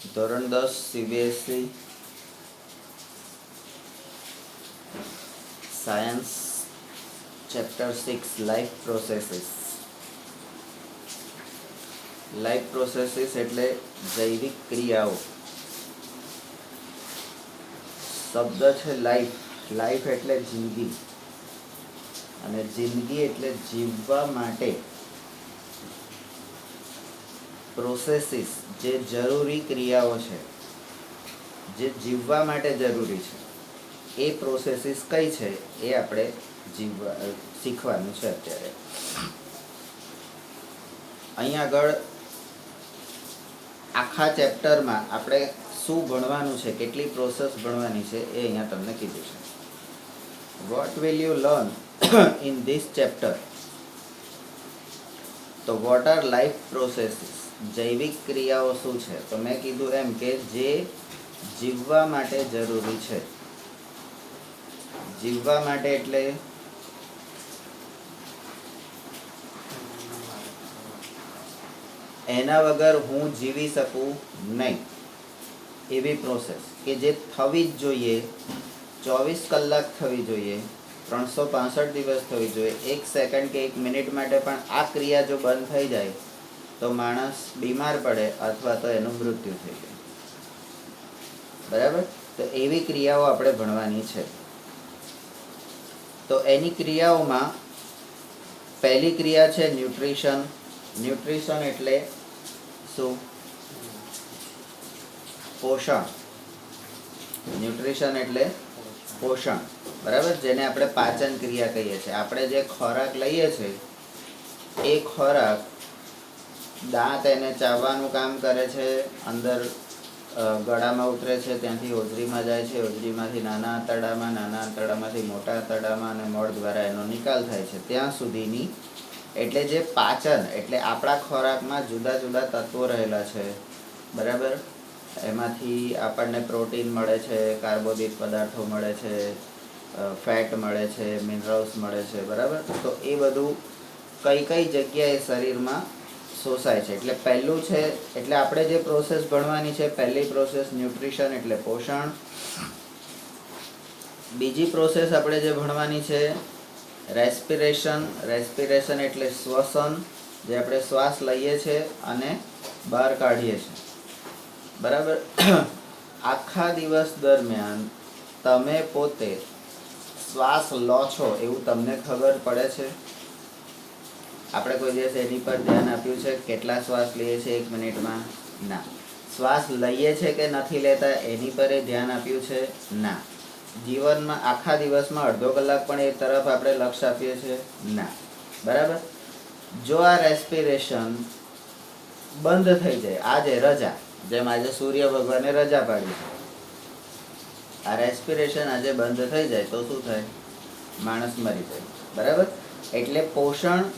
ધોરણ 10 CBSE science chapter 6 life processes. Life processes એટલે જૈવિક ક્રિયાઓ. શબ્દ છે લાઈફ. લાઈફ એટલે જિંદગી અને જિંદગી એટલે જીવવા માટે પ્રોસેસીસ, જે જરૂરી ક્રિયાઓ છે, જે જીવવા માટે જરૂરી છે, એ પ્રોસેસીસ કઈ છે એ આપણે શીખવાનું છે અત્યારે. અહીં આગળ આખા ચેપ્ટરમાં આપણે શું ભણવાનું છે, કેટલી પ્રોસેસ ભણવાની છે એ અહીંયા તમને કીધું છે. What will you learn in this chapter? તો વોટ આર લાઈફ પ્રોસેસીસ? જૈવિક ક્રિયાઓ શું છે? તો મેં કીધું એમ કે જે જીવવા માટે જરૂરી છે. જીવવા માટે એટલે એના વગર હું જીવી શકું નહીં એવી પ્રોસેસ કે જે થવી જ જોઈએ, 24 કલાક થવી જોઈએ, 365 દિવસ થવી જોઈએ. 1 સેકન્ડ કે 1 મિનિટ માટે પણ આ ક્રિયા જો બંધ થઈ જાય તો માણસ બીમાર પડે અથવા તો એનું મૃત્યુ થઈ જાય. બરાબર? તો એવી ક્રિયાઓ આપણે ભણવાની છે. તો એની ક્રિયાઓમાં પહેલી ક્રિયા છે ન્યુટ્રિશન. ન્યુટ્રિશન એટલે શું? પોષણ. ન્યુટ્રિશન એટલે પોષણ. બરાબર? જેને આપણે પાચન ક્રિયા કહીએ છીએ. આપણે જે ખોરાક લઈએ છીએ એ ખોરાક દાંત એને ચાવવાનું કામ કરે છે, અંદર ગળામાં ઉતરે છે, ત્યાંથી હોજરીમાં જાય છે, હોજરીમાંથી નાના આંતરડામાં, નાના આંતરડામાંથી મોટા આંતરડામાં અને મળ દ્વારા એનો નિકાલ થાય છે ત્યાં સુધીની. એટલે જે પાચન એટલે આપણા ખોરાકમાં જુદા જુદા તત્વો રહેલા છે. બરાબર? એમાંથી આપણને પ્રોટીન મળે છે, કાર્બોદિત પદાર્થો મળે છે, ફેટ મળે છે, મિનરલ્સ મળે છે. બરાબર? તો એ બધું કઈ કઈ જગ્યાએ શરીરમાં શોષાય છે. એટલે પહેલું છે, એટલે આપણે જે પ્રોસેસ ભણવાની છે, પહેલી પ્રોસેસ ન્યુટ્રિશન એટલે પોષણ. બીજી પ્રોસેસ આપણે જે ભણવાની છે રેસ્પિરેશન. રેસ્પિરેશન એટલે શ્વસન, જે આપણે શ્વાસ લઈએ છીએ અને બહાર કાઢીએ છીએ. બરાબર? આખા દિવસ દરમિયાન તમે પોતે શ્વાસ લો છો એવું તમને ખબર પડે છે? આપણે કોઈ દિવસ એની પર ધ્યાન આપ્યું છે કેટલા શ્વાસ લઈએ છીએ 1 મિનિટમાં? ના. શ્વાસ લઈએ છે કે નથી લેતા એની પર ધ્યાન આપ્યું છે? ના. જીવનમાં આખા દિવસમાં અડધો કલાક પણ એ તરફ આપણે લક્ષ્ય આપીએ છીએ? ના. બરાબર? જો આ રેસ્પિરેશન બંધ થઈ જાય, આજે રજા, જેમ આજે સૂર્ય ભગવાને રજા પાડી છે, આ રેસ્પિરેશન આજે બંધ થઈ જાય તો શું થાય? માણસ મરી જાય. બરાબર? એટલે પોષણ,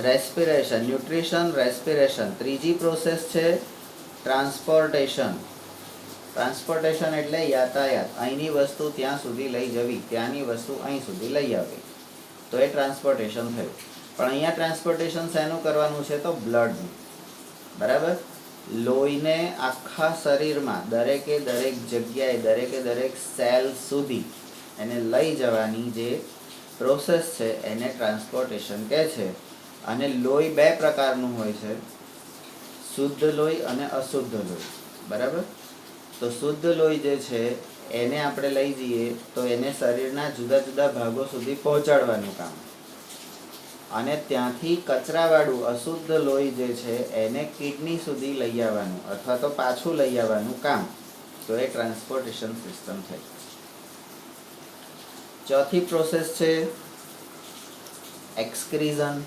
રેસ્પિરેશન, ન્યુટ્રિશન, રેસ્પિરેશન. ત્રીજી પ્રોસેસ છે ટ્રાન્સપોર્ટેશન. ટ્રાન્સપોર્ટેશન એટલે યાતાયાત. અહીંની વસ્તુ ત્યાં સુધી લઈ જવી, ત્યાંની વસ્તુ અહીં સુધી લઈ આવવી, તો એ ટ્રાન્સપોર્ટેશન થયું. પણ અહીંયા ટ્રાન્સપોર્ટેશન શેનું કરવાનું છે? તો બ્લડનું. બરાબર? લોહીને આખા શરીરમાં દરેકે દરેક જગ્યાએ, દરેકે દરેક સેલ સુધી એને લઈ જવાની જે પ્રોસેસ છે એને ટ્રાન્સપોર્ટેશન કહે છે. અને લોહી 2 પ્રકારનું હોય છે, શુદ્ધ લોહી અને અશુદ્ધ લોહી. બરાબર? તો શુદ્ધ લોહી જે છે એને આપણે લઈ જઈએ તો એને શરીરના જુદા જુદા ભાગો સુધી પહોંચાડવાનું કામ, અને ત્યાંથી કચરાવાળું અશુદ્ધ લોહી જે છે એને કિડની સુધી લઈ આવવાનું અથવા તો પાછું લઈ આવવાનું કામ. તો એ ટ્રાન્સપોર્ટેશન સિસ્ટમ થઈ. ચોથી પ્રોસેસ છે એક્સક્રીઝન.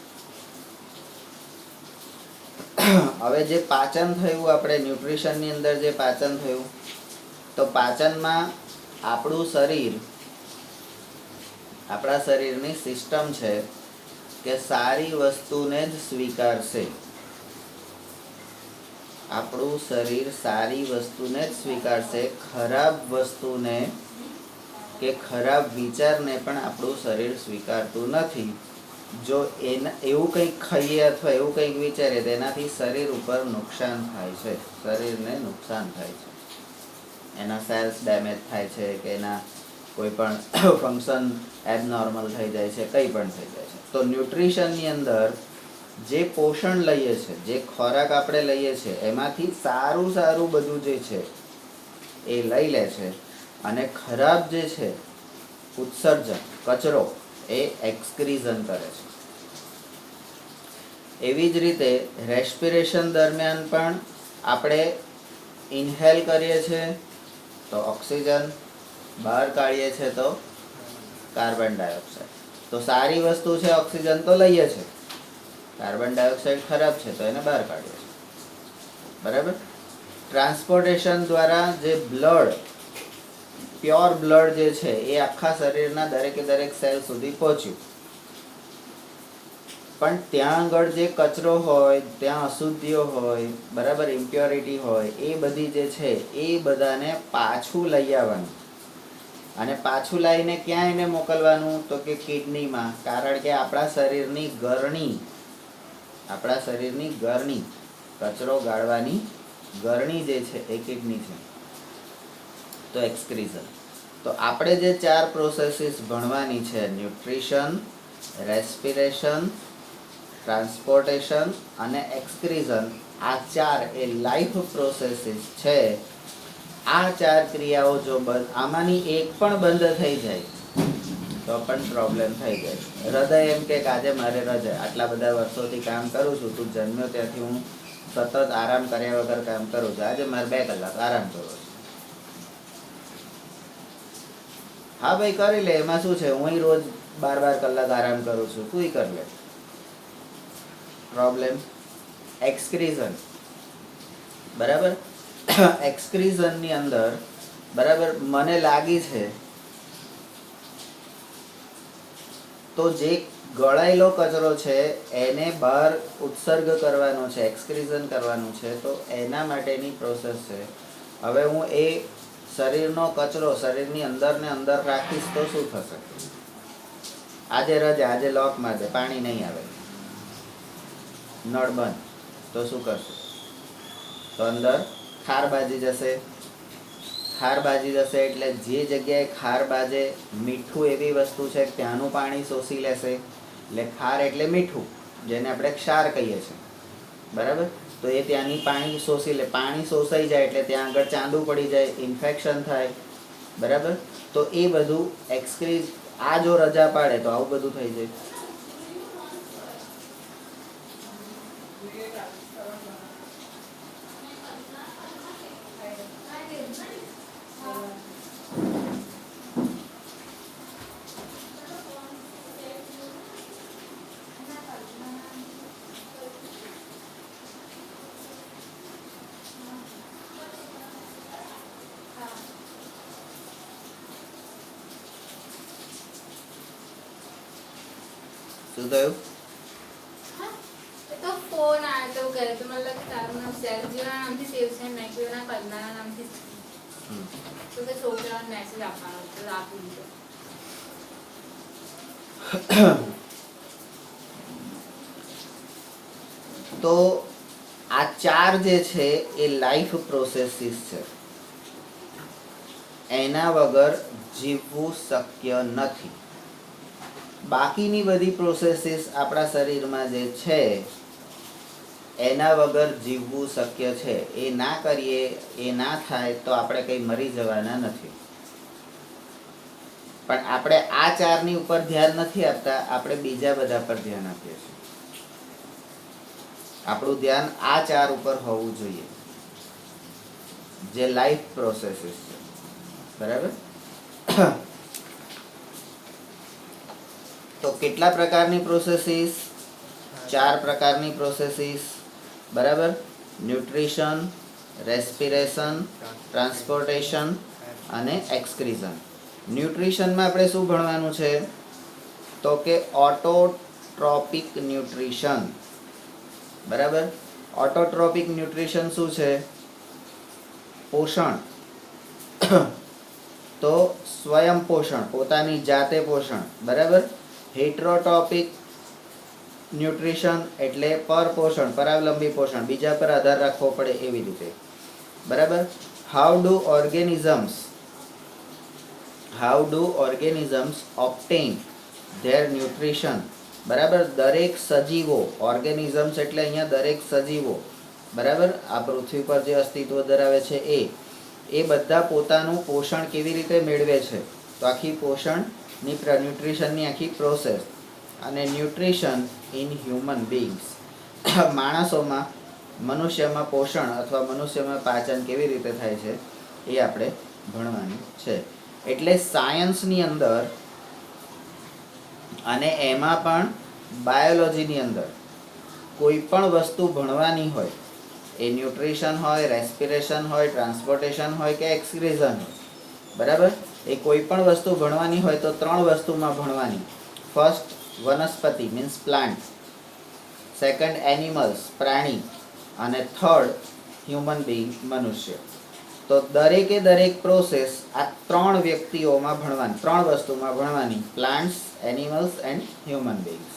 હવે જે પાચન થયું, આપણે ન્યુટ્રિશનની અંદર જે પાચન થયું, તો પાચનમાં આપણું શરીર, આપણા શરીરની સિસ્ટમ છે કે સારી વસ્તુને જ સ્વીકારશે. આપણું શરીર સારી વસ્તુને જ સ્વીકારશે, ખરાબ વસ્તુને કે ખરાબ વિચારને પણ આપણું શરીર સ્વીકારતું નથી. જો એવું કંઈક ખાઈએ અથવા એવું કંઈક વિચારીએ તેનાથી શરીર ઉપર નુકસાન થાય છે, શરીરને નુકસાન થાય છે, એના સેલ્સ ડેમેજ થાય છે કે એના કોઈ પણ ફંક્શન એબનોર્મલ થઈ જાય છે, કંઈ પણ થઈ જાય છે. તો ન્યુટ્રિશનની અંદર જે પોષણ લઈએ છીએ, જે ખોરાક આપણે લઈએ છીએ, એમાંથી સારું સારું બધું જે છે એ લઈ લે છે અને ખરાબ જે છે ઉત્સર્જન, કચરો, એ એક્સક્રીઝન કરે છે. એવી જ રીતે રેસ્પિરેશન દરમિયાન પણ આપણે ઇન્હેલ કરીએ છીએ તો ઓક્સિજન, બહાર કાઢીએ છીએ તો કાર્બન ડાયોક્સાઇડ. તો સારી વસ્તુ છે ઓક્સિજન તો લઈએ છીએ, કાર્બન ડાયોક્સાઇડ ખરાબ છે તો એને બહાર કાઢીએ છીએ. બરાબર. ટ્રાન્સપોર્ટેશન દ્વારા જે બ્લડ, પ્યોર બ્લડ જે છે એ આખા શરીરના દરેકે દરેક સેલ સુધી પહોંચ્યું, પણ ત્યાં આગળ જે કચરો હોય, ત્યાં અશુદ્ધિઓ હોય, બરાબર, ઇમ્પ્યોરિટી હોય, એ બધી જે છે એ બધાને પાછું લઈ આવવાનું. અને પાછું લાવીને ક્યાં એને મોકલવાનું? તો કે કિડનીમાં. કારણ કે આપણા શરીરની ગરણી, કચરો ગાળવાની ગરણી જે છે એ કિડની છે. તો એક્સક્રીઝન. તો આપણે જે 4 પ્રોસેસીસ ભણવાની છે, ન્યુટ્રિશન, રેસ્પિરેશન, ટ્રાન્સપોર્ટેશન અને એક્સક્રીઝન, આ 4 એ લાઈફ પ્રોસેસીસ છે. આ 4 ક્રિયાઓ જો આમાંની એક પણ બંધ થઈ જાય તો પણ પ્રોબ્લેમ થઈ જાય. હૃદય એમ કે આજે મારે રજા, આટલા બધા વર્ષોથી કામ કરું છું, તું જન્મ્યો ત્યાંથી હું સતત આરામ કર્યા વગર કામ કરું છું, આજે મારે 2 કલાક આરામ કરવો છે. હા ભાઈ કરી લે, એમાં શું છે, હું રોજ 12 કલાક આરામ કરું છું, તું કરી લે. પ્રોબ્લેમ એક્સક્રીઝન. બરાબર. એક્સક્રીઝનની અંદર, બરાબર, મને લાગી છે તો જે ગળાયેલો કચરો છે એને બહાર ઉત્સર્ગ કરવાનો છે, એક્સક્રીઝન કરવાનું છે, તો એના માટેની પ્રોસેસ છે. હવે હું એ શરીરનો કચરો શરીરની અંદર ને અંદર રાખીશ તો શું થશે? આજે રજા, આજે લોક માર દે, પાણી નહીં આવે, નળ બંધ, તો શું કરશે? તો અંદર ખાર બાજી જશે. ખાર બાજી જશે એટલે જે જગ્યાએ ખાર બાજે, મીઠું એવી વસ્તુ છે ત્યાંનું પાણી શોષી લેશે. એટલે ખાર એટલે મીઠું, જેને આપણે ક્ષાર કહીએ છીએ. બરાબર. તો એ ત્યાંની પાણી શોષી લે. પાણી શોષાઈ જાય એટલે ત્યાં આગળ ચાંદુ પડી જાય, ઇન્ફેક્શન થાય. બરાબર. તો એ બધું એક્સક્રીઝ, આ જો રજા પાડે તો આવું બધું થઈ જાય. શું થયું? તો ફોન આવ્યો તો કરે તો મતલબ તારું નામ સેલજીના નામથી સેવ છે, મેકીઓના કલ્પનાના નામથી, તો કે છોકરાઓને મેસેજ આપવાનો તો આપી દીધો. તો આ 4 જે છે એ લાઈફ પ્રોસેસીસ છે. એના વગર જીવવું શક્ય નથી. બાકીની બધી પ્રોસેસીસ આપણા શરીરમાં જે છે એના વગર જીવવું શક્ય છે. એ ના કરીએ, એ ના થાય તો આપણે કંઈ મરી જવાના નથી. પણ આપણે આ 4ની ઉપર ધ્યાન નથી આપતા, આપણે બીજા બધા પર ધ્યાન આપીએ છીએ. આપણું ધ્યાન આ 4 ઉપર હોવું જોઈએ, જે લાઈફ પ્રોસેસીસ છે. બરાબર. તો કેટલા પ્રકારની પ્રોસેસીસ? 4 પ્રકારની પ્રોસેસીસ. બરાબર. ન્યુટ્રિશન, રેસ્પિરેશન, ટ્રાન્સપોર્ટેશન અને એક્સક્રીઝન. ન્યુટ્રિશનમાં આપણે શું ભણવાનું છે? તો કે ઓટોટ્રોપિક ન્યુટ્રિશન. બરાબર. ઓટોટ્રોપિક ન્યુટ્રિશન શું છે? પોષણ. તો સ્વયં પોષણ, પોતાની જાતે પોષણ. બરાબર. હેટરોટોપિક ન્યુટ્રિશન એટલે પર પોષણ, પરાવલંબી પોષણ, બીજા પર આધાર રાખવો પડે એવી રીતે. બરાબર. How do organisms obtain their nutrition. બરાબર. દરેક સજીવો, ઓર્ગેનિઝમ્સ એટલે અહીંયા દરેક સજીવો, બરાબર, આ પૃથ્વી પર જે અસ્તિત્વ ધરાવે છે એ બધા પોતાનું પોષણ કેવી રીતે મેળવે છે. તો આખી પોષણની ન્યુટ્રિશનની આખી પ્રોસેસ. અને ન્યુટ્રિશન ઇન હ્યુમન બીંગ્સ, માણસોમાં, મનુષ્યમાં પોષણ અથવા મનુષ્યમાં પાચન કેવી રીતે થાય છે એ આપણે ભણવાનું છે. એટલે સાયન્સની અંદર અને એમાં પણ બાયોલોજીની અંદર કોઈ પણ વસ્તુ ભણવાની હોય, એ ન્યુટ્રિશન હોય, રેસ્પિરેશન હોય, ટ્રાન્સપોર્ટેશન હોય કે એક્સક્રીઝન હોય, બરાબર, એ કોઈ પણ વસ્તુ ભણવાની હોય તો 3 વસ્તુમાં ભણવાની. ફર્સ્ટ વનસ્પતિ મીન્સ પ્લાન્ટ, સેકન્ડ એનિમલ્સ પ્રાણી, અને થર્ડ હ્યુમન બીંગ મનુષ્ય. તો દરેક પ્રોસેસ આ 3 વ્યક્તિઓમાં ભણવાની, 3 વસ્તુમાં ભણવાની, પ્લાન્ટ્સ, એનિમલ્સ એન્ડ હ્યુમન બીંગ્સ.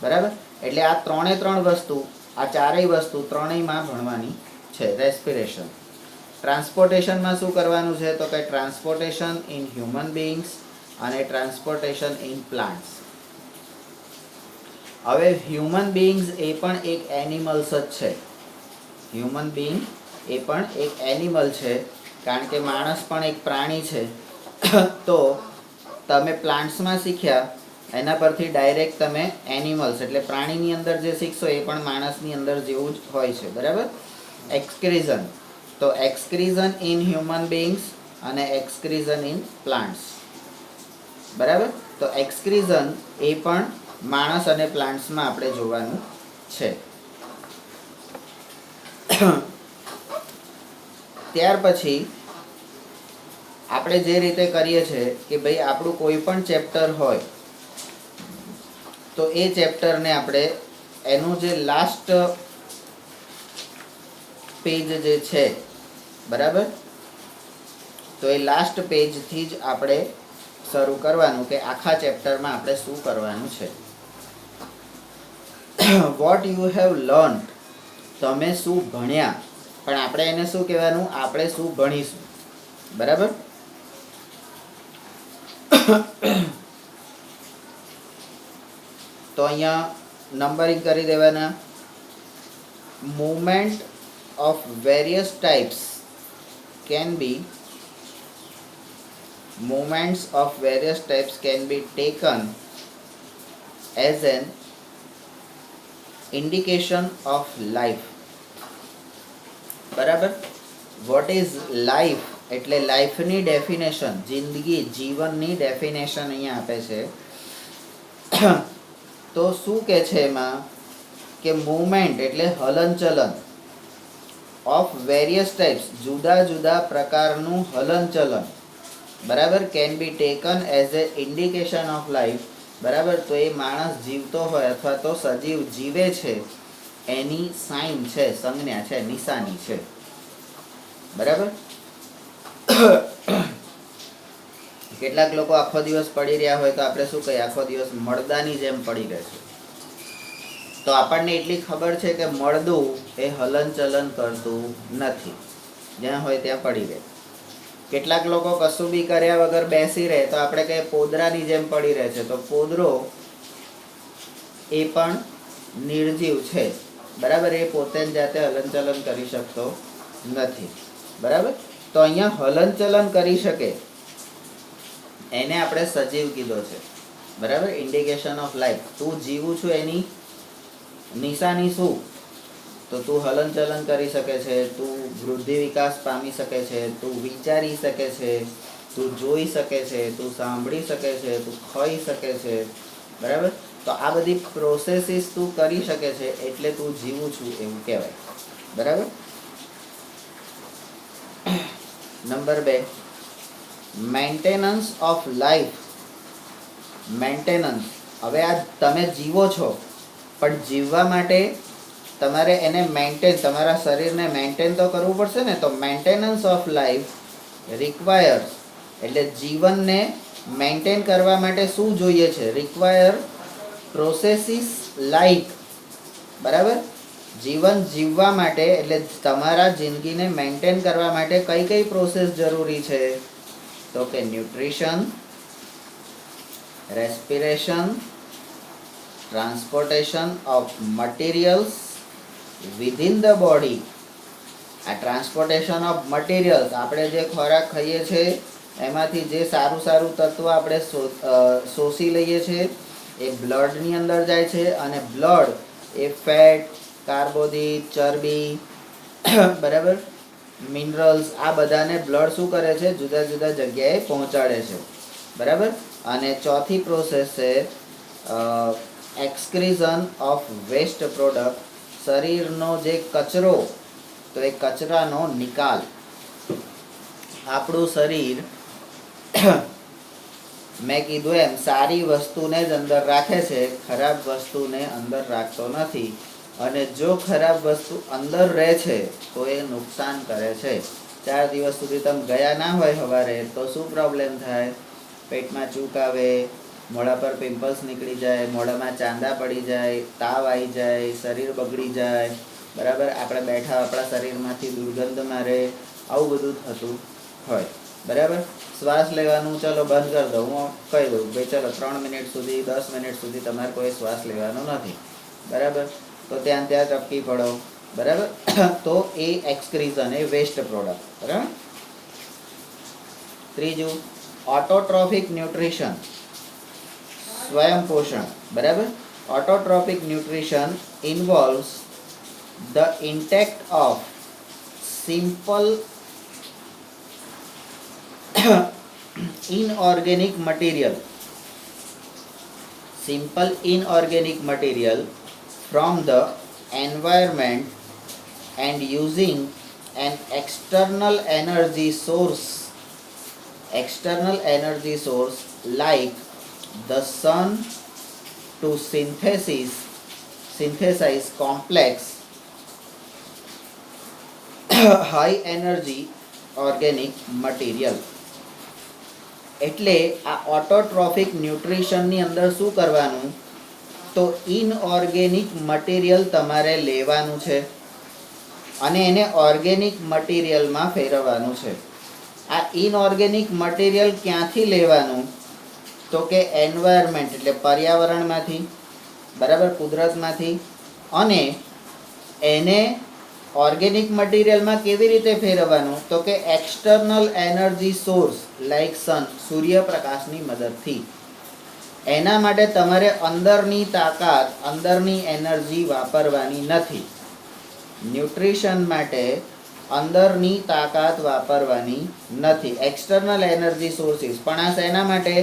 બરાબર. એટલે આ 3 વસ્તુ, આ 4 વસ્તુ 3માં ભણવાની છે. રેસ્પિરેશન, ટ્રાન્સપોર્ટેશનમાં શું કરવાનું છે તો કે ટ્રાન્સપોર્ટેશન ઇન હ્યુમન બીંગ્સ અને ટ્રાન્સપોર્ટેશન ઇન પ્લાન્ટ્સ. હવે હ્યુમન બીંગ્સ એ પણ એક એનિમલ્સ જ છે. હ્યુમન બીંગ એ પણ એક એનિમલ છે, કારણ કે માણસ પણ એક પ્રાણી છે. તો તમે પ્લાન્ટ્સમાં શીખ્યા એના પરથી ડાયરેક્ટ તમે એનિમલ્સ એટલે પ્રાણીની અંદર જે શીખશો એ પણ માણસની અંદર જેવું જ હોય છે. બરાબર. એક્સક્રીઝન, તો એક્સક્રીઝન ઇન હ્યુમન બીંગ્સ અને એક્સક્રીઝન ઇન પ્લાન્ટ્સ. બરાબર. તો એક્સક્રીઝન એ પણ માણસ અને પ્લાન્ટ્સમાં આપણે જોવાનું છે. ત્યાર પછી આપણે જે રીતે કરીએ છીએ કે ભાઈ આપણું કોઈ પણ ચેપ્ટર હોય તો એ ચેપ્ટરને આપણે એનું જે લાસ્ટ પેજ જે છે, બરાબર, તો એ લાસ્ટ પેજથી જ આપણે શરૂ કરવાનું કે આખા ચેપ્ટરમાં આપણે શું કરવાનું છે. વોટ યુ હેવ લર્ન, તમે શું ભણ્યા, પણ આપણે એને શું કહેવાનું, આપણે શું ભણીશું. બરાબર. તો અહીંયા નંબરિંગ કરી દેવાના. Movement of various types can be movements of various types can be taken as an indication of life. બરાબર. વોટ ઇઝ લાઈફ એટલે લાઈફની ડેફિનેશન, જિંદગી, જીવનની ડેફિનેશન અહીંયા આપે છે. તો શું કે છે એમાં કે મૂવમેન્ટ એટલે હલનચલન, ઓફ વેરિયસ ટાઈપ્સ જુદા જુદા પ્રકારનું હલનચલન, બરાબર, can be taken as a indication of life. બરાબર. તો એ માણસ જીવતો હોય અથવા તો સજીવ જીવે છે એની સાઇન છે, સંજ્ઞા છે, નિશાની છે. બરાબર. કેટલાક લોકો આખો દિવસ પડી રહ્યા હોય તો આપણે શું કહીએ, આખો દિવસ મળદાની જેમ પડી રહે છે. તો આપણને એટલી ખબર છે કે મળદું એ હલનચલન કરતું નથી, જ્યાં હોય ત્યાં પડી રહે. કેટલાક લોકો કશું બી કર્યા વગર બેસી રહે તો આપણે કહીએ પોદરાની જેમ પડી રહે છે. તો પોદરો એ પણ નિર્જીવ છે. બરાબર. એ પોતે જ જાતે હલનચલન કરી શકતો નથી. બરાબર. તો અહીંયા હલનચલન કરી શકે એને આપણે સજીવ કીધો છે. બરાબર. Indication of life. તું જીવું છું એની નિશાની શું, તો તું હલનચલન કરી શકે છે, તું વૃદ્ધિ વિકાસ પામી શકે છે, તું વિચારી શકે છે, તું જોઈ શકે છે, તું સાંભળી શકે છે, તું ખાઈ શકે છે. બરાબર. તો આ બધી પ્રોસેસીસ તું કરી શકે છે એટલે તું જીવું છું એવું કહેવાય. બરાબર. Number 2, maintenance of life. Maintenance, હવે આ તમે જીવો છો પણ જીવવા માટે તમારે એને મેન્ટેન, તમારા શરીરને મેન્ટેન તો કરવું પડશે ને. તો મેન્ટેનન્સ ઓફ લાઈફ રિક્વાયર્સ એટલે જીવનને મેન્ટેન કરવા માટે શું જોઈએ છે, રિક્વાયર પ્રોસેસીસ લાઈક, બરાબર, જીવન જીવવા માટે એટલે તમારા જિંદગીને મેન્ટેન કરવા માટે કઈ કઈ પ્રોસેસ જરૂરી છે? તો કે nutrition, respiration, transportation of materials within the body. આ ટ્રાન્સપોર્ટેશન ઓફ મટીરિયલ્સ, આપણે જે ખોરાક ખાઈએ છીએ એમાંથી જે સારું સારું તત્વ આપણે શોષી લઈએ છીએ એ બ્લડની અંદર જાય છે, અને બ્લડ એ ફેટ, કાર્બોદિત, ચરબી, બરાબર, મિનરલ્સ, આ બધાને બ્લડ શું કરે છે? જુદા જુદા જગ્યાએ પહોંચાડે છે, બરાબર. અને ચોથી પ્રોસેસ છે એક્સક્રીઝન ઓફ વેસ્ટ પ્રોડક્ટ, શરીરનો જે કચરો, તો એ કચરાનો નિકાલ. આપણું શરીર મેં કીધું એમ સારી વસ્તુને જ અંદર રાખે છે, ખરાબ વસ્તુને અંદર રાખતો નથી. અને જો ખરાબ વસ્તુ અંદર રહે છે તો એ નુકસાન કરે છે. 4 દિવસ સુધી તમે ગયા ના હોય સવારે તો શું પ્રોબ્લેમ થાય? પેટમાં ચૂક આવે, મોઢા પર પિમ્પલ્સ નીકળી જાય, મોઢામાં ચાંદા પડી જાય, તાવ આવી જાય, શરીર બગડી જાય, બરાબર. આપણે બેઠા આપણા શરીરમાંથી દુર્ગંધ મારે, આવું બધું થતું હોય, બરાબર. શ્વાસ લેવાનું ચલો બંધ કરી દઉં, હું કહી દઉં ભાઈ ચલો 3 મિનિટ સુધી 10 મિનિટ સુધી તમારે કોઈ શ્વાસ લેવાનો નથી, બરાબર. તો ત્યાં ટપકી પડો, બરાબર. તો એ એક્સક્રીઝન, એ વેસ્ટ પ્રોડક્ટ, બરાબર. ત્રીજું ઓટોટ્રોફિક ન્યુટ્રિશન, સ્વયં પોષણ, બરાબર. Autotrophic nutrition involves the intake of simple inorganic material from the environment and using an external energy source like the sun to synthesize complex high energy organic material. એટલે આ autotrophic ન્યુટ્રિશનની અંદર શું કરવાનું? તો inorganic material તમારે લેવાનું છે અને એને ઓર્ગેનિક મટીરિયલમાં ફેરવવાનું છે. આ ઇનઓર્ગેનિક મટીરિયલ ક્યાંથી લેવાનું? તો કે એન્વાયરમેન્ટ એટલે પર્યાવરણમાંથી, બરાબર, કુદરતમાંથી. અને એને ઓર્ગેનિક મટીરિયલમાં કેવી રીતે ફેરવવાનું? તો કે એક્સટર્નલ એનર્જી સોર્સ લાઈક સન, સૂર્યપ્રકાશની મદદથી. એના માટે તમારે અંદરની તાકાત, અંદરની એનર્જી વાપરવાની નથી. ન્યુટ્રિશન માટે અંદરની તાકાત વાપરવાની નથી, એક્સટર્નલ એનર્જી સોર્સિસ. પણ આ શેના માટે?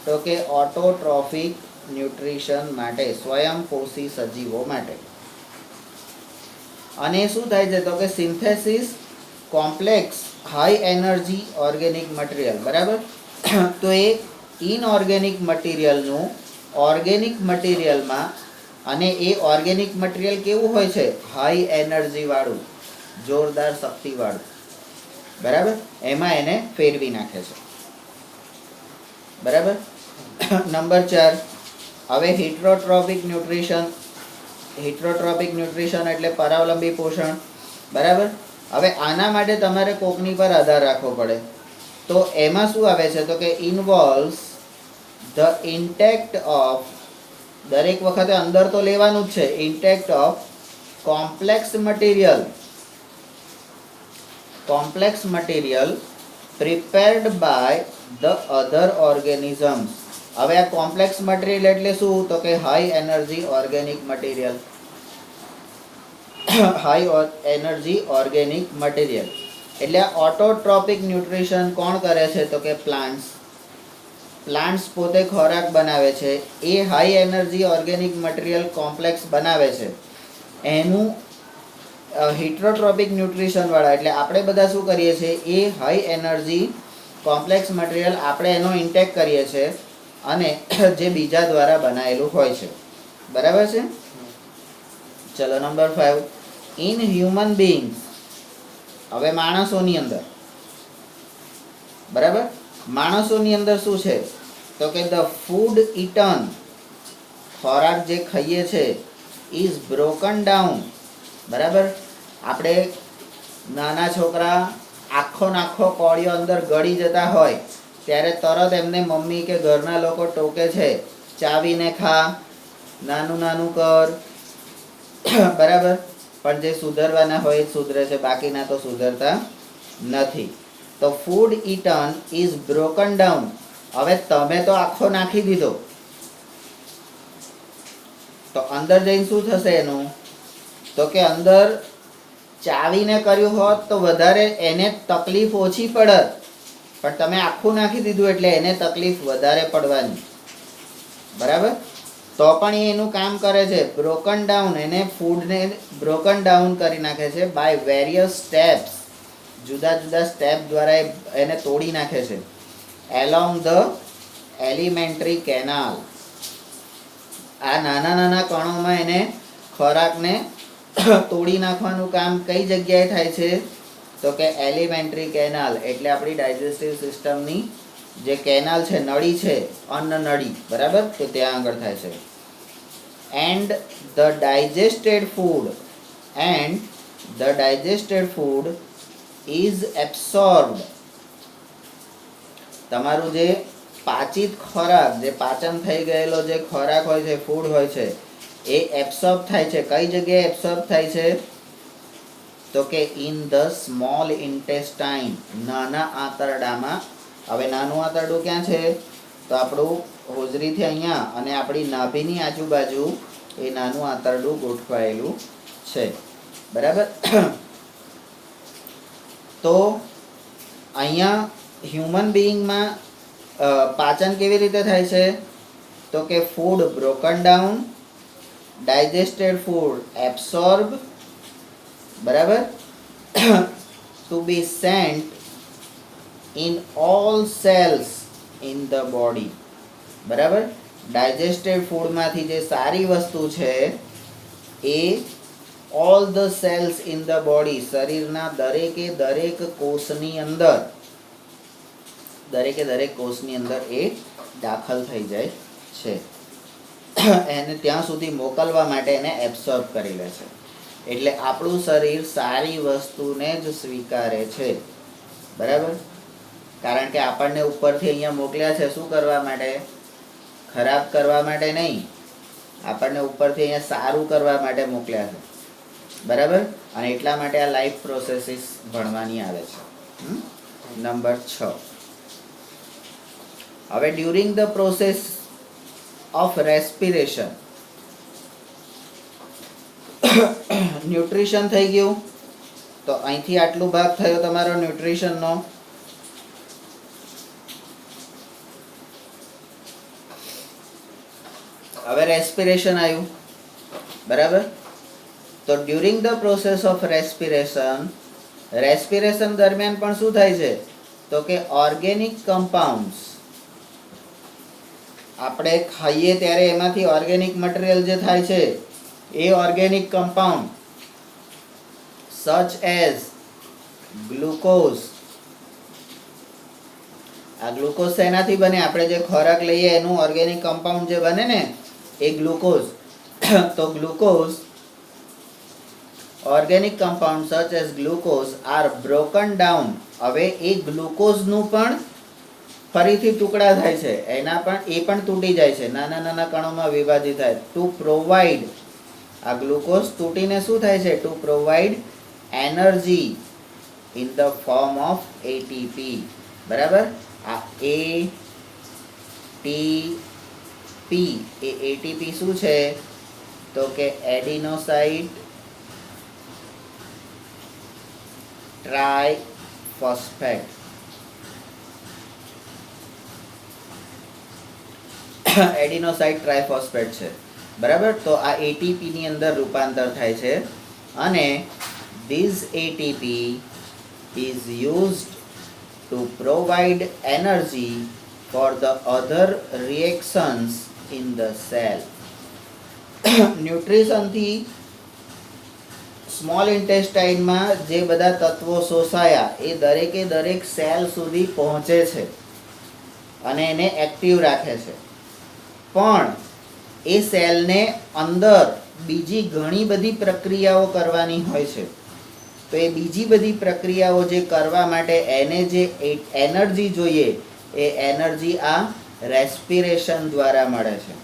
તો કે ઓટોટ્રોફિક ન્યુટ્રિશન માટે, સ્વયંપોષી સજીવો માટે. અને શું થાય છે? તો કે synthesis complex high energy organic material, બરાબર. તો એ ઇનઓર્ગેનિક મટીરિયલનું ઓર્ગેનિક મટીરિયલમાં, અને એ ઓર્ગેનિક મટીરિયલ કેવું હોય છે? હાઈ એનર્જી વાળું, જોરદાર શક્તિ વાળું, બરાબર. એમાં એને ફેરવી નાખે છે, બરાબર. નંબર 4, હવે હિટરોટ્રોપિક ન્યુટ્રિશન એટલે પરાવલંબી પોષણ, બરાબર. હવે આના માટે તમારે કોકની પર આધાર રાખવો પડે. તો એમાં શું આવે છે? તો કે ઇન્વોલ્વ્સ ધ ઇન્ટેક્ટ ઓફ, દરેક વખતે અંદર તો લેવાનું જ છે, intact of complex material prepared by the other organisms. હવે આ કોમ્પ્લેક્સ મટીરિયલ એટલે શું? તો કે હાઈ એનર્જી ઓર્ગેનિક મટીરિયલ. એટલે ઓટોટ્રોપિક ન્યુટ્રિશન કોણ કરે છે? તો કે પ્લાન્ટ્સ પોતે ખોરાક બનાવે છે, એ high energy organic material complex બનાવે છે. એનું હિટરોટ્રોપિક ન્યુટ્રિશન વાળા એટલે આપણે બધા શું કરીએ છીએ? એ હાઈ એનર્જી કોમ્પ્લેક્સ મટીરિયલ આપણે એનો ઇન્ટેક કરીએ છીએ, અને જે બીજા દ્વારા બનાવેલું હોય છે, બરાબર છે. ચલો નંબર 5, ઇન હ્યુમન બીઇંગ્સ. હવે માણસોની અંદર, બરાબર, માણસોની અંદર શું છે? તો કે ધ ફૂડ ઇટન ખોરાક જે ખાઈએ છે ઇઝ બ્રોકન ડાઉન, બરાબર. આપણે નાના છોકરા આખો કોળિયો અંદર ગળી જતા હોય ત્યારે તરત એમને મમ્મી કે ઘરના લોકો ટોકે છે, ચાવીને ખા, નાનું કર, બરાબર. પણ જે સુધરવાના હોય જ સુધરે છે, બાકીના તો સુધરતા નથી. તો food eaten is broken down. હવે તમે તો આખો નાખી દીધો, તો અંદર જઈને શું થશે એનું? તો કે અંદર ચાવીને કર્યું હોત તો વધારે એને તકલીફ ઓછી પડત, પણ તમે આખું નાખી દીધું એટલે એને તકલીફ વધારે પડવાની, બરાબર. તો પણ એ એનું કામ કરે છે, બ્રોકન ડાઉન, એને ફૂડને બ્રોકન ડાઉન કરી નાખે છે બાય વેરિયસ સ્ટેપ્સ. જુદા જુદા સ્ટેપ દ્વારા એને તોડી નાખે છે. Along the elementary canal. આ નાના કણોમાં એને ખોરાકને તોડી નાખવાનું કામ કઈ જગ્યાએ થાય છે? તો કે એલિમેન્ટરી કેનાલ, એટલે આપણી ડાયજેસ્ટિવ સિસ્ટમની જે કેનાલ છે, નળી છે, અન્ન નળી, બરાબર, તો ત્યાં આગળ થાય છે. And the digested food is absorbed. તમારું જે પાચિત ખોરાક, જે પાચન થઈ ગયેલો જે ખોરાક હોય છે, ફૂડ હોય છે, એ એબ્સોર્બ થાય છે. કઈ જગ્યાએ એબ્સોર્બ થાય છે? તો કે ઇન ધ સ્મોલ ઇન્ટેસ્ટાઇન, નાના આંતરડામાં. હવે નાનું આંતરડું ક્યાં છે? તો આપણું હોજરીથી અહીંયા અને આપણી નાભીની આજુબાજુ એ નાનું આંતરડું ગોઠવાયેલું છે, બરાબર. તો અહીંયા હ્યુમન બીઈંગમાં પાચન કેવી રીતે થાય છે? તો કે food broken down, digested food absorb, બરાબર, to be sent in all cells in the body, બરાબર. ડાયજેસ્ટેડ ફૂડમાંથી જે સારી વસ્તુ છે એ all the cells in the body, શરીરના દરેક કોષની અંદર, દરેક કોષની અંદર એ દાખલ થઈ જાય છે. એને ત્યાં સુધી મોકલવા માટે એને એબ્સોર્બ કરી લે છે. એટલે આપણું શરીર સારી વસ્તુને જ સ્વીકારે છે, બરાબર. કારણ કે આપણને ઉપરથી અહીંયા મોકલ્યા છે શું કરવા માટે? ખરાબ કરવા માટે નહીં, આપણને ઉપરથી અહીંયા સારું કરવા માટે મોકલ્યા છે, બરાબર. અને એટલા માટે આ લાઈફ પ્રોસેસીસ ભણવાની આવે છે. નંબર 6. હવે during the process of respiration, nutrition થઈ ગયું. તો અહીંથી આટલું ભાગ થયો તમારો ન્યુટ્રિશનનો. હવે રેસ્પિરેશન આવ્યું, બરાબર. તો during the process of respiration દરમિયાન પણ શું થાય છે? તો કે ઓર્ગેનિક કમ્પાઉન્ડ્સ, આપણે ખાઈએ ત્યારે એમાંથી ઓર્ગેનિક મટીરિયલ જે થાય છે એ organic compound such as glucose. આ ગ્લુકોઝ શેનાથી બને? આપણે જે ખોરાક લઈએ એનું ઓર્ગેનિક કમ્પાઉન્ડ જે બને ને એ ગ્લુકોઝ. તો glucose, organic compound such as glucose are broken down. હવે એ ગ્લુકોઝનું પણ ફરીથી ટુકડા થાય છે, એના પણ એ પણ તૂટી જાય છે, નાના કણોમાં વિભાજિત થાય. ટુ પ્રોવાઈડ, આ ગ્લુકોઝ તૂટીને શું થાય છે? Two provide energy in the form of ATP, બરાબર. આ એટીપી, એ એટીપી શું છે? તો કે એડિનોસાઇટ ટ્રાઇફોસ્ફેટ. એડિનોસાઇટ ટ્રાઇફોસ્ફેટ છે, બરાબર. તો આ એટીપી ની અંદર રૂપાંતર થાય છે અને this ATP is used to provide energy for the other reactions in the cell. ન્યુટ્રિશનથી સ્મોલ ઇન્ટેસ્ટાઇનમાં જે બધા તત્વો શોષાયા એ દરેક સેલ સુધી પહોંચે છે અને એને એક્ટિવ રાખે છે. પણ એ સેલને અંદર બીજી ઘણી બધી પ્રક્રિયાઓ કરવાની હોય છે. તો એ બીજી બધી પ્રક્રિયાઓ જે કરવા માટે એને જે એનર્જી જોઈએ એ એનર્જી આ રેસ્પિરેશન દ્વારા મળે છે.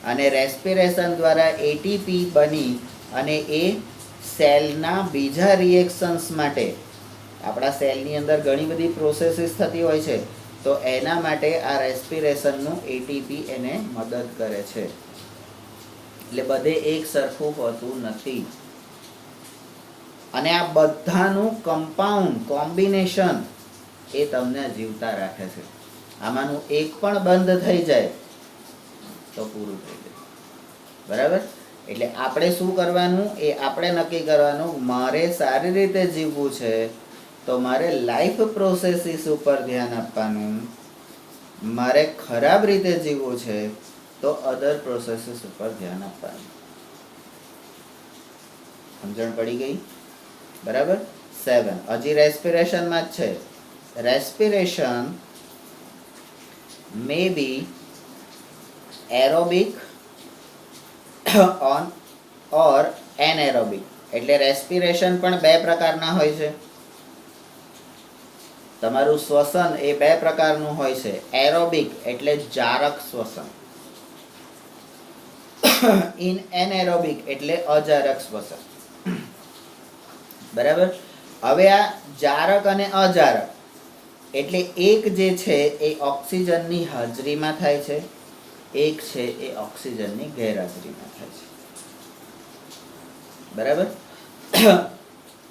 અને રેસ્પિરેશન દ્વારા એટીપી બની અને એ સેલના બીજા રિએક્શન્સ માટે, આપણા સેલની અંદર ઘણી બધી પ્રોસેસીસ થતી હોય છે, તો એના માટે આ રેસ્પિરેશનનું એટીપી એને મદદ કરે છે. એટલે બધે એક સરખું હોતું નથી. અને આ બધાનું કમ્પાઉન્ડ કોમ્બિનેશન એ તમને જીવતા રાખે છે. આમાંનું એક પણ બંધ થઈ જાય તો પૂરું થઈ જાય. બરાબર? એટલે આપણે શું કરવાનું એ આપણે નક્કી કરવાનું. મારે સારી રીતે જીવવું છે તો મારે લાઈફ પ્રોસેસીસ ઉપર ધ્યાન આપવાનું. મારે ખરાબ રીતે જીવવું છે તો અધર પ્રોસેસીસ ઉપર ધ્યાન આપવાનું. સમજણ પડી ગઈ? બરાબર? 7 હજી રેસ્પિરેશનમાં જ છે. રેસ્પિરેશન મે બી એરોબિક ઓર એનએરોબિક. એટલે રેસ્પિરેશન પણ બે પ્રકારના હોય છે. તમારું શ્વસન એ બે પ્રકારનું હોય છે. એરોબિક એટલે જારક શ્વસન, ઇન એનએરોબિક એટલે અજારક શ્વસન. બરાબર? હવે આ જારક અને અજારક એટલે એક જે છે એ ઓક્સિજનની હાજરીમાં થાય છે, એક છે એ ઓક્સિજનની ગેરહાજરીમાં થાય છે. બરાબર?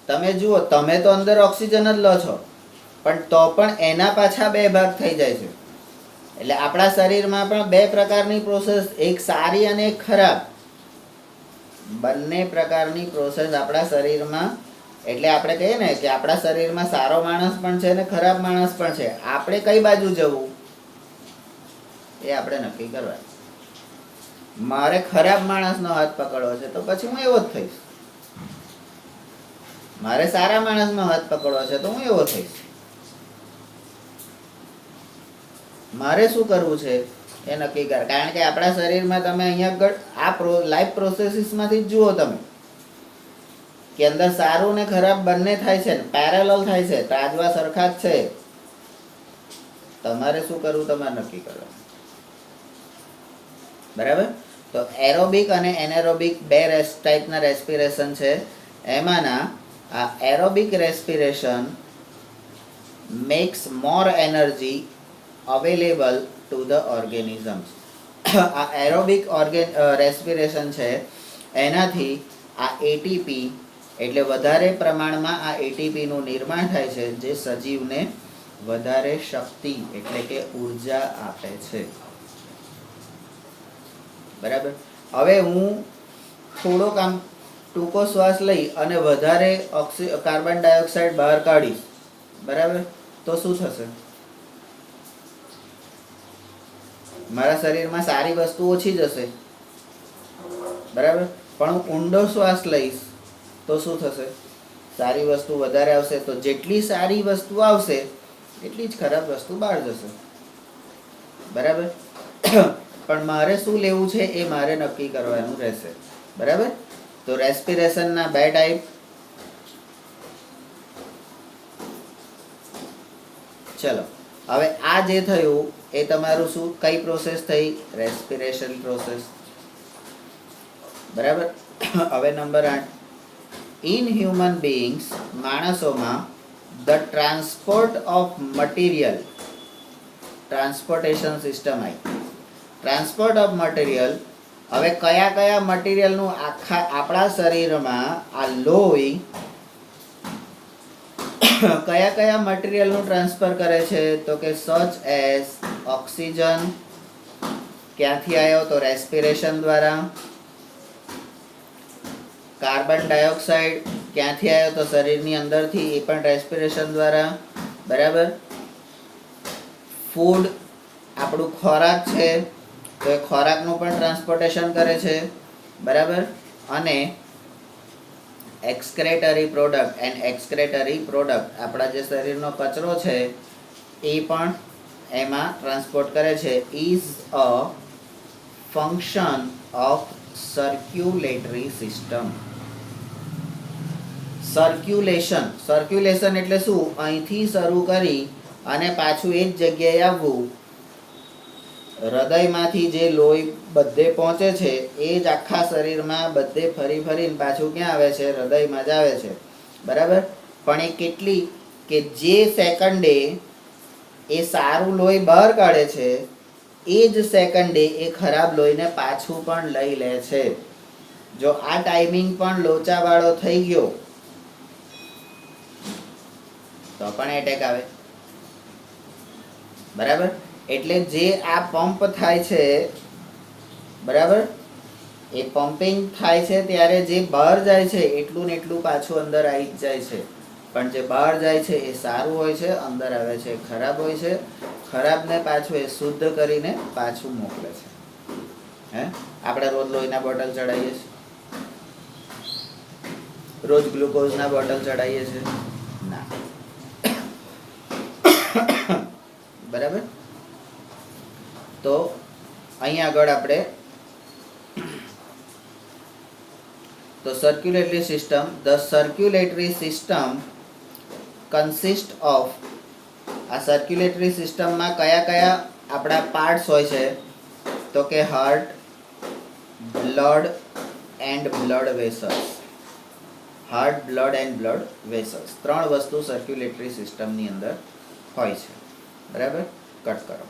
તમે જુઓ, તમે તો અંદર ઓક્સિજન જ લો છો, પણ તો પણ એના પાછા બે ભાગ થઈ જાય છે. એટલે આપણા શરીરમાં પણ બે પ્રકારની પ્રોસેસ, એક સારી અને એક ખરાબ, બંને પ્રકારની પ્રોસેસ આપણા શરીરમાં. એટલે આપણે કહીએ ને કે આપણા શરીરમાં સારો માણસ પણ છે ને ખરાબ માણસ પણ છે. આપણે કઈ બાજુ જવું એ આપણે નક્કી કરવાનું. મારે ખરાબ માણસનો હાથ પકડવો છે તો પછી હું એવો જ થઈશ. મારે સારા માણસનો હાથ પકડવો છે તો હું એવો થઈશ. મારે શું કરવું છે એ નક્કી કર. કારણ કે આપણા શરીરમાં તમે અહીંયા આગળ આ લાઈફ પ્રોસેસીસમાંથી જ જુઓ તમે કે અંદર સારું ને ખરાબ બંને થાય છે, પેરેલલ થાય છે, તાજવા સરખા જ છે. તમારે શું કરવું તમારે નક્કી કરવાનું. બરાબર? તો એરોબિક અને એનેરોબિક બે ટાઈપના રેસ્પિરેશન છે. એમાંના આ aerobic respiration makes more energy available to the organisms. આ એરોબિક રેસ્પિરેશન છે એનાથી આ એટીપી એટલે વધારે પ્રમાણમાં આ એટીપીનું નિર્માણ થાય છે, જે સજીવને વધારે શક્તિ એટલે કે ઉર્જા આપે છે. બરાબર? હવે હું થોડોક આમ ટૂંકો શ્વાસ લઈ અને વધારે કાર્બન ડાયોક્સાઇડ બહાર કાઢીશ. બરાબર? તો શું થશે? મારા શરીરમાં સારી વસ્તુ ઓછી જશે. બરાબર? પણ હું ઊંડો શ્વાસ લઈશ તો શું થશે? સારી વસ્તુ વધારે આવશે. તો જેટલી સારી વસ્તુ આવશે એટલી જ ખરાબ વસ્તુ બહાર જશે. બરાબર? પણ મારે શું લેવું છે એ મારે નક્કી કરવાનું રહેશે. બરાબર? તો રેસ્પિરેશનના બે ટાઈપ. ચલો, હવે આ જે થયું એ તમારું શું, કઈ પ્રોસેસ થઈ? Respiration process. બરાબર? હવે નંબર 8, ઇન હ્યુમન બીઇંગ્સ, માણસોમાં the transport of material, transportation system આવી. Transport of material. હવે કયા કયા મટીરિયલનું આપણા શરીરમાં આ લોહી કયા કયા મટીરિયલનું ટ્રાન્સફર કરે છે? તો કે સચ એઝ ઓક્સિજન. ક્યાંથી આવ્યો? તો રેસ્પિરેશન દ્વારા. કાર્બન ડાયોક્સાઇડ ક્યાંથી આવ્યો? તો શરીરની અંદરથી, એ પણ રેસ્પિરેશન દ્વારા. બરાબર? ફૂડ આપણું ખોરાક છે તો એ ખોરાકનું પણ ટ્રાન્સપોર્ટેશન કરે છે. બરાબર? અને એક્સક્રેટરી પ્રોડક્ટ એન્ડ એક્સક્રેટરી પ્રોડક્ટ, આપણા જે શરીરનો કચરો છે એ પણ એમાં ટ્રાન્સપોર્ટ કરે છે. Is a function of circulatory system. Circulation એટલે શું? અહીંથી શરૂ કરી અને પાછું એ જ જગ્યાએ આવવું. હૃદયમાંથી જે લોહી બધે પહોંચે છે એ જ આખા શરીરમાં બધે ફરી ફરીને પાછું ક્યાં આવે છે? હૃદયમાં જ આવે છે. બરાબર. પણ એ કેટલી કે જે સેકન્ડે એ સારું લોહી બહાર કાઢે છે એ જ સેકન્ડે એ ખરાબ લોહીને પાછું પણ લઈ લે છે. જો આ ટાઈમિંગ પણ લોચાવાળો થઈ ગયો તો પણ એટેક આવે. બરાબર. એટલે જે આ પંપ થાય છે, બરાબર, એ પમ્પિંગ થાય છે ત્યારે જે બહાર જાય છે એટલું ને એટલું પાછું અંદર આવી જ જાય છે. પણ જે બહાર જાય છે એ સારું હોય છે, અંદર આવે છે એ ખરાબ હોય છે. ખરાબને પાછું એ શુદ્ધ કરીને પાછું મોકલે છે. આપણે રોજ લોહીના બોટલ ચડાવીએ છીએ, રોજ ગ્લુકોઝના બોટલ ચડાવીએ છીએ ના. બરાબર. તો અહીંયા આગળ આપણે તો circulatory system, the circulatory system consist of, આ સર્ક્યુલેટરી સિસ્ટમમાં કયા કયા આપણા પાર્ટ્સ હોય છે? તો કે heart, blood and blood vessels. Heart, blood and blood vessels, 3 વસ્તુ સર્ક્યુલેટરી સિસ્ટમની અંદર હોય છે. બરાબર. કટ કરો.